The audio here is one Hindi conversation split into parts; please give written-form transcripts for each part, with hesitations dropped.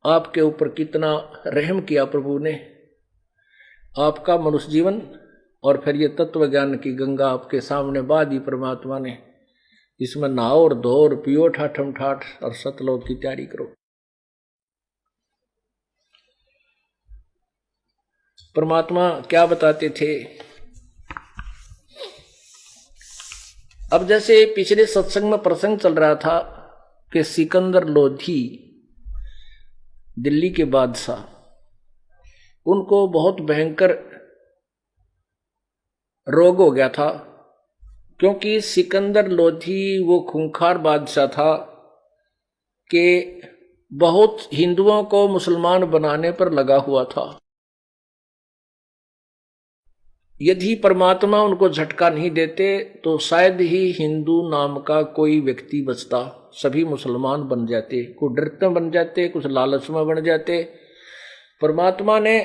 आपके ऊपर कितना रहम किया प्रभु ने। आपका मनुष्य जीवन और फिर ये तत्व ज्ञान की गंगा आपके सामने बहा दी परमात्मा ने। इसमें नहाओ और धो और पियो ठाठम ठाठ और सतलोक की तैयारी करो। परमात्मा क्या बताते थे। अब जैसे पिछले सत्संग में प्रसंग चल रहा था कि सिकंदर लोधी दिल्ली के बादशाह, उनको बहुत भयंकर रोग हो गया था, क्योंकि सिकंदर लोधी वो खूंखार बादशाह था कि बहुत हिंदुओं को मुसलमान बनाने पर लगा हुआ था। यदि परमात्मा उनको झटका नहीं देते तो शायद ही हिंदू नाम का कोई व्यक्ति बचता, सभी मुसलमान बन जाते, कुछ डरते बन जाते, कुछ लालच में बन जाते। परमात्मा ने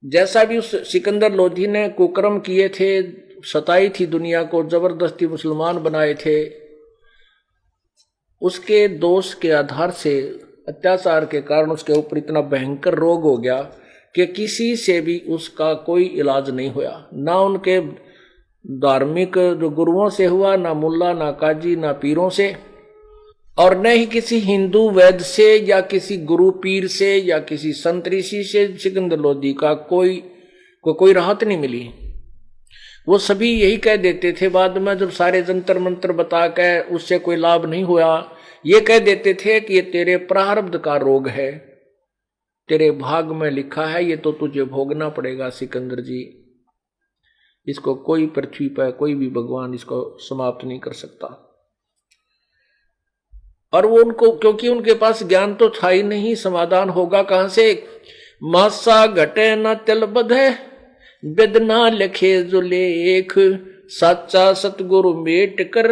जैसा भी उस सिकंदर लोधी ने कुकर्म किए थे, सताई थी दुनिया को, जबरदस्ती मुसलमान बनाए थे, उसके दोष के आधार से, अत्याचार के कारण उसके ऊपर इतना भयंकर रोग हो गया कि किसी से भी उसका कोई इलाज नहीं हुआ। ना उनके धार्मिक जो गुरुओं से हुआ, ना मुल्ला, ना काजी, ना पीरों से, और न ही किसी हिंदू वैद्य से या किसी गुरु पीर से या किसी संत ऋषि से सिकंदर लोधी का कोई राहत नहीं मिली। वो सभी यही कह देते थे बाद में, जब सारे जंतर मंत्र बता कर उससे कोई लाभ नहीं हुआ, ये कह देते थे कि ये तेरे प्रारब्ध का रोग है, तेरे भाग में लिखा है, ये तो तुझे भोगना पड़ेगा सिकंदर जी। इसको कोई पृथ्वी पर कोई भी भगवान इसको समाप्त नहीं कर सकता। और वो उनको, क्योंकि उनके पास ज्ञान तो था ही नहीं, समाधान होगा कहां से। मासा घटे न तिल बधे, वेदना लिखे जो लेख, साचा सतगुरु मेट कर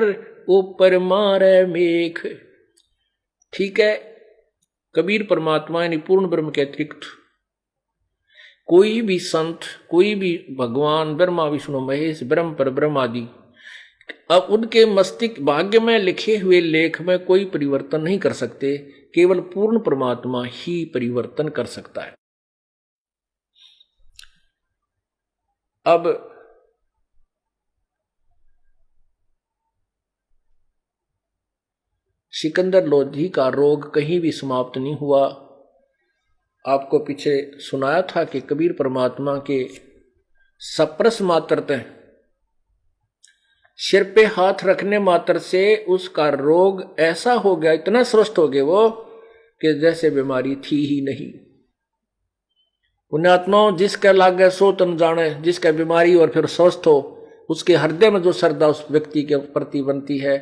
ऊपर मारे मेख। ठीक है, कबीर परमात्मा यानी पूर्ण ब्रह्म के अतिरिक्त कोई भी संत, कोई भी भगवान, ब्रह्मा विष्णु महेश, ब्रह्म पर ब्रह्म आदि, अब उनके मस्तिष्क भाग्य में लिखे हुए लेख में कोई परिवर्तन नहीं कर सकते। केवल पूर्ण परमात्मा ही परिवर्तन कर सकता है। अब सिकंदर लोधी का रोग कहीं भी समाप्त नहीं हुआ। आपको पीछे सुनाया था कि कबीर परमात्मा के सप्रस मात्र, सिर पे हाथ रखने मात्र से उसका रोग ऐसा हो गया, इतना स्वस्थ हो गया वो कि जैसे बीमारी थी ही नहीं। पुण्यात्माओं, जिसका लागे सो तन जाने, जिसका बीमारी और फिर स्वस्थ हो, उसके हृदय में जो श्रद्धा उस व्यक्ति के प्रति बनती है,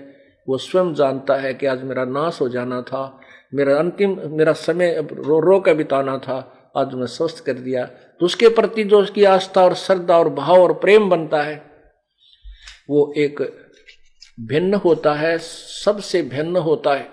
वो स्वयं जानता है कि आज मेरा नाश हो जाना था, मेरा समय रो कर बिताना था, आज मैं स्वस्थ कर दिया। तो उसके प्रति जो उसकी आस्था और श्रद्धा और भाव और प्रेम बनता है, वो एक भिन्न होता है, सबसे भिन्न होता है।